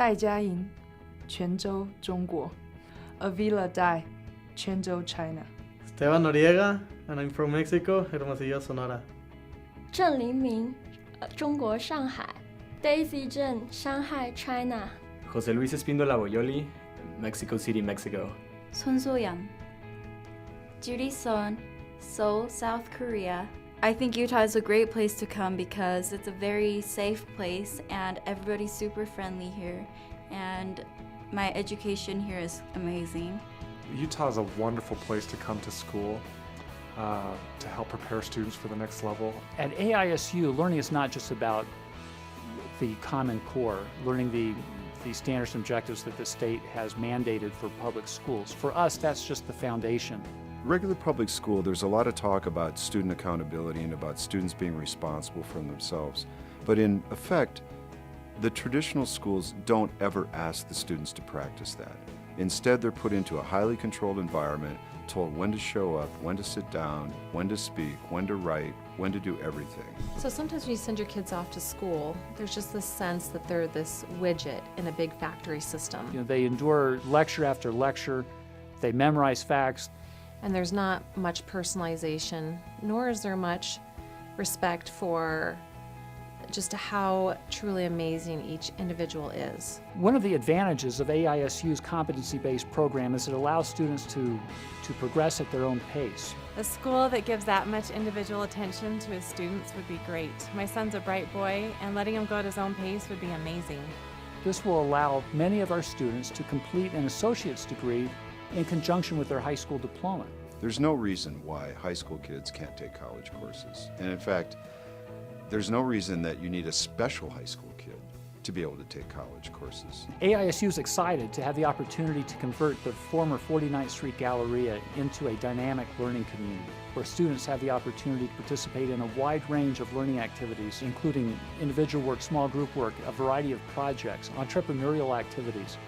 戴嘉莹，泉州，中国。Avila Dai, Quanzhou, China. Esteban Noriega, and I'm from Mexico, Hermosillo, Sonora. 郑黎明，中国上海。Daisy 郑，上海 China. José Luis Espíndola Boyoli, Mexico City, Mexico. Sun So-young. Judy Son, Seoul, South Korea. I think Utah is a great place to come because it's a very safe place and everybody's super friendly here, and my education here is amazing. Utah is a wonderful place to come to school to help prepare students for the next level. At AISU, learning is not just about the Common Core, learning the standards and objectives that the state has mandated for public schools. For us, that's just the foundation. Regular public school, there's a lot of talk about student accountability and about students being responsible for themselves. But in effect, the traditional schools don't ever ask the students to practice that. Instead, they're put into a highly controlled environment, told when to show up, when to sit down, when to speak, when to write, when to do everything. So sometimes when you send your kids off to school, there's just this sense that they're this widget in a big factory system. You know, they endure lecture after lecture, they memorize facts. And there's not much personalization, nor is there much respect for just how truly amazing each individual is. One of the advantages of AISU's competency-based program is it allows students to progress at their own pace. A school that gives that much individual attention to his students would be great. My son's a bright boy, and letting him go at his own pace would be amazing. This will allow many of our students to complete an associate's degree in conjunction with their high school diploma. There's no reason why high school kids can't take college courses. And in fact, there's no reason that you need a special high school kid to be able to take college courses. AISU is excited to have the opportunity to convert the former 49th Street Galleria into a dynamic learning community, where students have the opportunity to participate in a wide range of learning activities, including individual work, small group work, a variety of projects, entrepreneurial activities.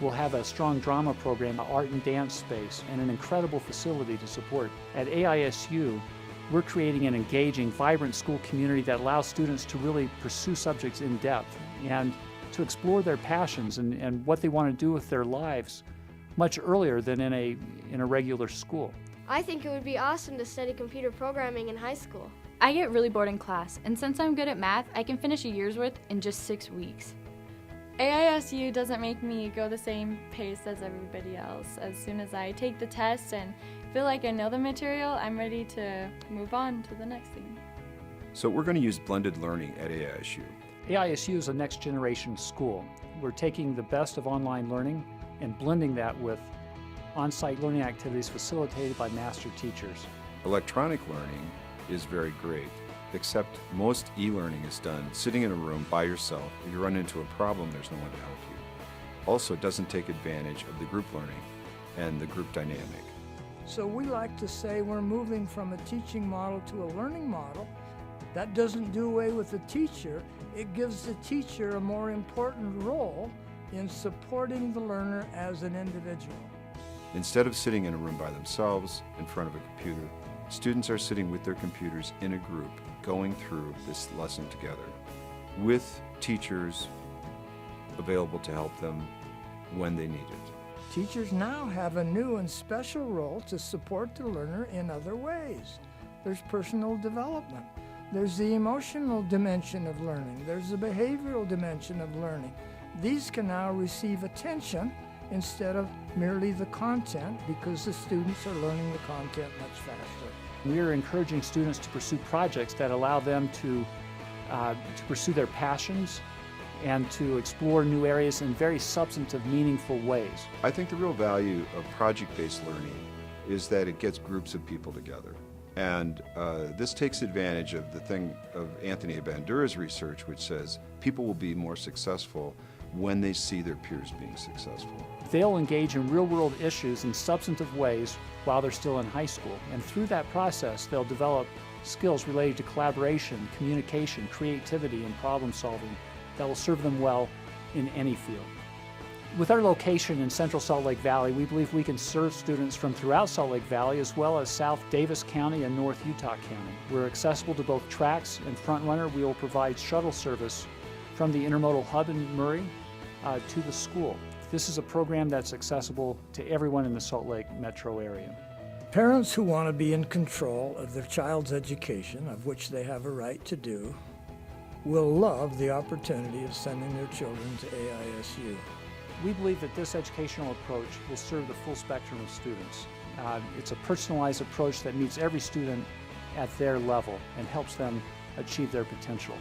We'll have a strong drama program, an art and dance space, and an incredible facility to support. At AISU, we're creating an engaging, vibrant school community that allows students to really pursue subjects in depth and to explore their passions and what they want to do with their lives much earlier than in a regular school. I think it would be awesome to study computer programming in high school. I get really bored in class, and since I'm good at math, I can finish a year's worth in just 6 weeks. AISU doesn't make me go the same pace as everybody else. As soon as I take the test and feel like I know the material, I'm ready to move on to the next thing. So we're going to use blended learning at AISU. AISU is a next generation school. We're taking the best of online learning and blending that with on-site learning activities facilitated by master teachers. Electronic learning is very great, except most e-learning is done sitting in a room by yourself. If you run into a problem, there's no one to help you. Also, it doesn't take advantage of the group learning and the group dynamic. So we like to say we're moving from a teaching model to a learning model. That doesn't do away with the teacher. It gives the teacher a more important role in supporting the learner as an individual. Instead of sitting in a room by themselves in front of a computer, students are sitting with their computers in a group, going through this lesson together, with teachers available to help them when they need it. Teachers now have a new and special role to support the learner in other ways. There's personal development. There's the emotional dimension of learning. There's the behavioral dimension of learning. These can now receive attention instead of merely the content, because the students are learning the content much faster. We are encouraging students to pursue projects that allow them to pursue their passions and to explore new areas in very substantive, meaningful ways. I think the real value of project-based learning is that it gets groups of people together. And this takes advantage of the thing of Anthony Bandura's research, which says people will be more successful when they see their peers being successful. They'll engage in real-world issues in substantive ways while they're still in high school. And through that process, they'll develop skills related to collaboration, communication, creativity, and problem solving that will serve them well in any field. With our location in Central Salt Lake Valley, we believe we can serve students from throughout Salt Lake Valley as well as South Davis County and North Utah County. We're accessible to both tracks and Front Runner. We will provide shuttle service from the intermodal hub in Murray to the school. This is a program that's accessible to everyone in the Salt Lake metro area. Parents who want to be in control of their child's education, of which they have a right to do, will love the opportunity of sending their children to AISU. We believe that this educational approach will serve the full spectrum of students. It's a personalized approach that meets every student at their level and helps them achieve their potential.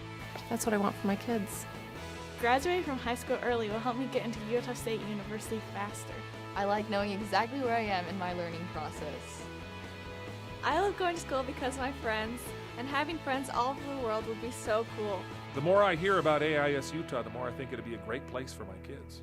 That's what I want for my kids. Graduating from high school early will help me get into Utah State University faster. I like knowing exactly where I am in my learning process. I love going to school because of my friends, and having friends all over the world would be so cool. The more I hear about AIS Utah, the more I think it'd be a great place for my kids.